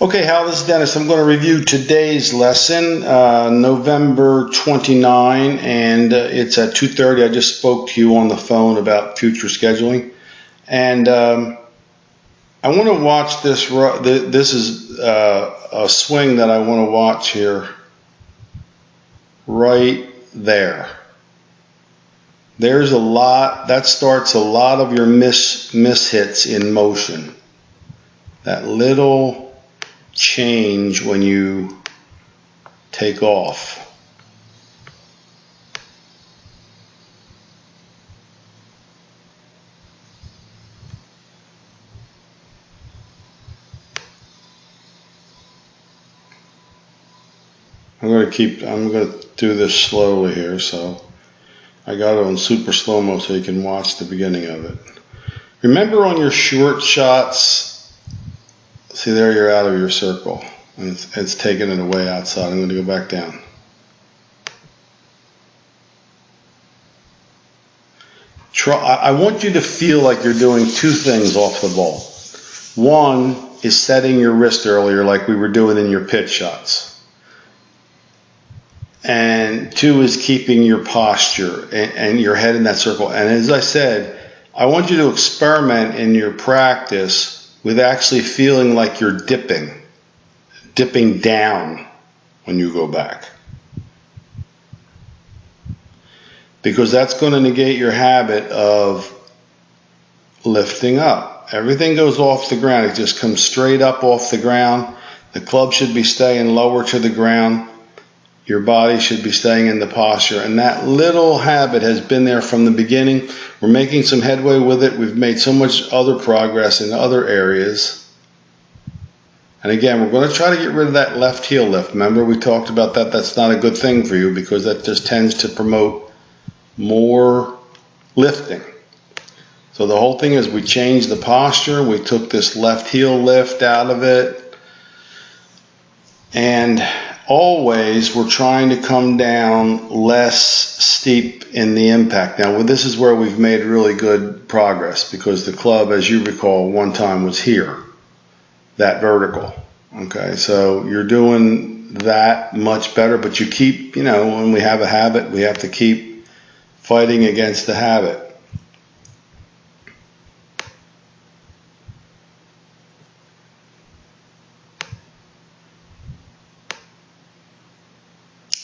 Okay, Hal, this is Dennis. I'm going to review today's lesson, November 29, and it's at 2:30. I just spoke to you on the phone about future scheduling, and I want to watch this. This is a swing that I want to watch here, right there. There's a lot, that starts a lot of your miss hits in motion. That little change when you take off. I'm going to do this slowly here, so I got it on super slow-mo so you can watch the beginning of it. Remember on your short shots, see there, you're out of your circle, and it's taking it away outside. I'm going to go back down. I want you to feel like you're doing two things off the ball. One is setting your wrist earlier like we were doing in your pitch shots. And two is keeping your posture and your head in that circle. And as I said, I want you to experiment in your practice with actually feeling like you're dipping down when you go back. Because that's going to negate your habit of lifting up. Everything goes off the ground. It just comes straight up off the ground. The club should be staying lower to the ground. Your body should be staying in the posture. And that little habit has been there from the beginning. We're making some headway with it. We've made so much other progress in other areas. And again, we're going to try to get rid of that left heel lift. Remember, we talked about that. That's not a good thing for you because that just tends to promote more lifting. So the whole thing is we changed the posture. We took this left heel lift out of it. And always we're trying to come down less steep in the impact. Now this is where we've made really good progress because the club, as you recall, one time was here, that vertical. Okay, so you're doing that much better, but you keep, when we have a habit, we have to keep fighting against the habit.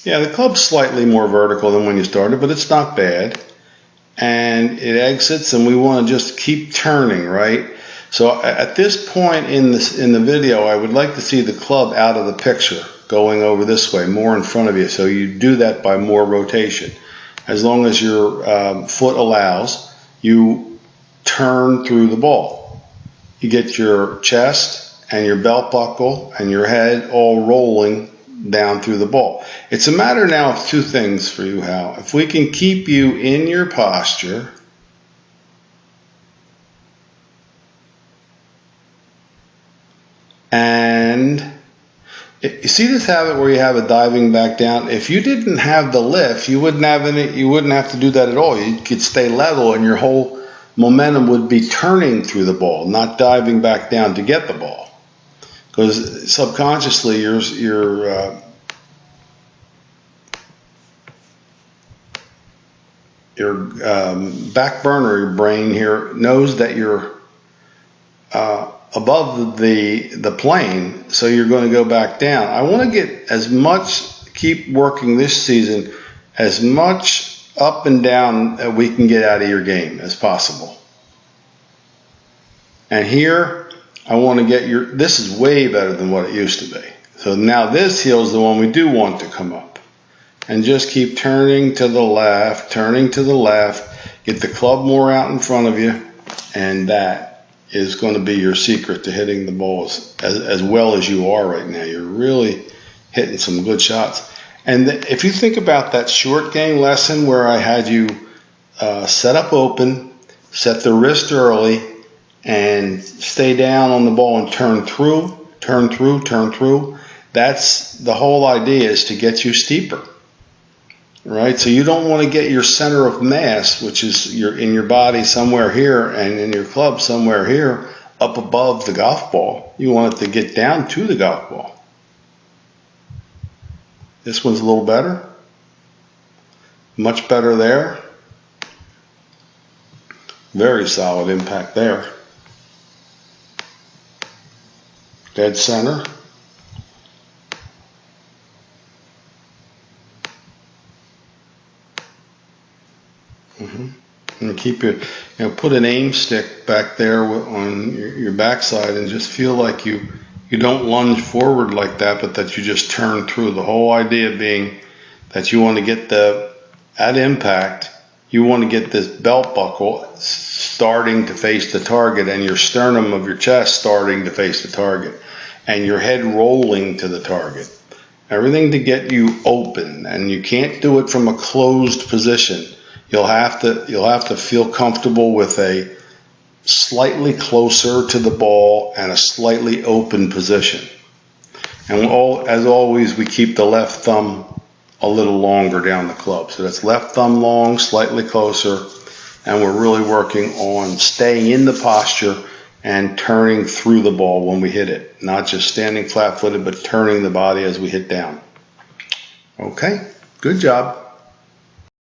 Yeah, the club's slightly more vertical than when you started, but it's not bad. And it exits, and we want to just keep turning, right? So at this point in the video, I would like to see the club out of the picture, going over this way, more in front of you. So you do that by more rotation. As long as your foot allows, you turn through the ball. You get your chest and your belt buckle and your head all rolling down through the ball. It's a matter now of two things for you, Hal. If we can keep you in your posture and you see this habit where you have a diving back down. If you didn't have the lift, you wouldn't have to do that at all. You could stay level and your whole momentum would be turning through the ball, not diving back down to get the ball. Because subconsciously your back burner, your brain here, knows that you're above the plane, so you're going to go back down. I want to keep working this season, as much up and down that we can get out of your game as possible. And here, I want to get this is way better than what it used to be. So now this heel is the one we do want to come up. And just keep turning to the left, get the club more out in front of you, and that is going to be your secret to hitting the balls as well as you are right now. You're really hitting some good shots. And if you think about that short game lesson where I had you set up open, set the wrist early, and stay down on the ball and turn through. That's the whole idea, is to get you steeper, right? So you don't want to get your center of mass, which is in your body somewhere here and in your club somewhere here, up above the golf ball. You want it to get down to the golf ball. This one's a little better. Much better there. Very solid impact there. Dead center. And keep your, put an aim stick back there on your backside and just feel like you don't lunge forward like that, but that you just turn through. The whole idea being that you want to get at impact, you want to get this belt buckle starting to face the target and your sternum of your chest starting to face the target and your head rolling to the target. Everything to get you open, and you can't do it from a closed position. You'll have to feel comfortable with a slightly closer to the ball and a slightly open position. And as always, we keep the left thumb a little longer down the club. So that's left thumb long, slightly closer, and we're really working on staying in the posture and turning through the ball when we hit it. Not just standing flat-footed, but turning the body as we hit down. Okay, good job.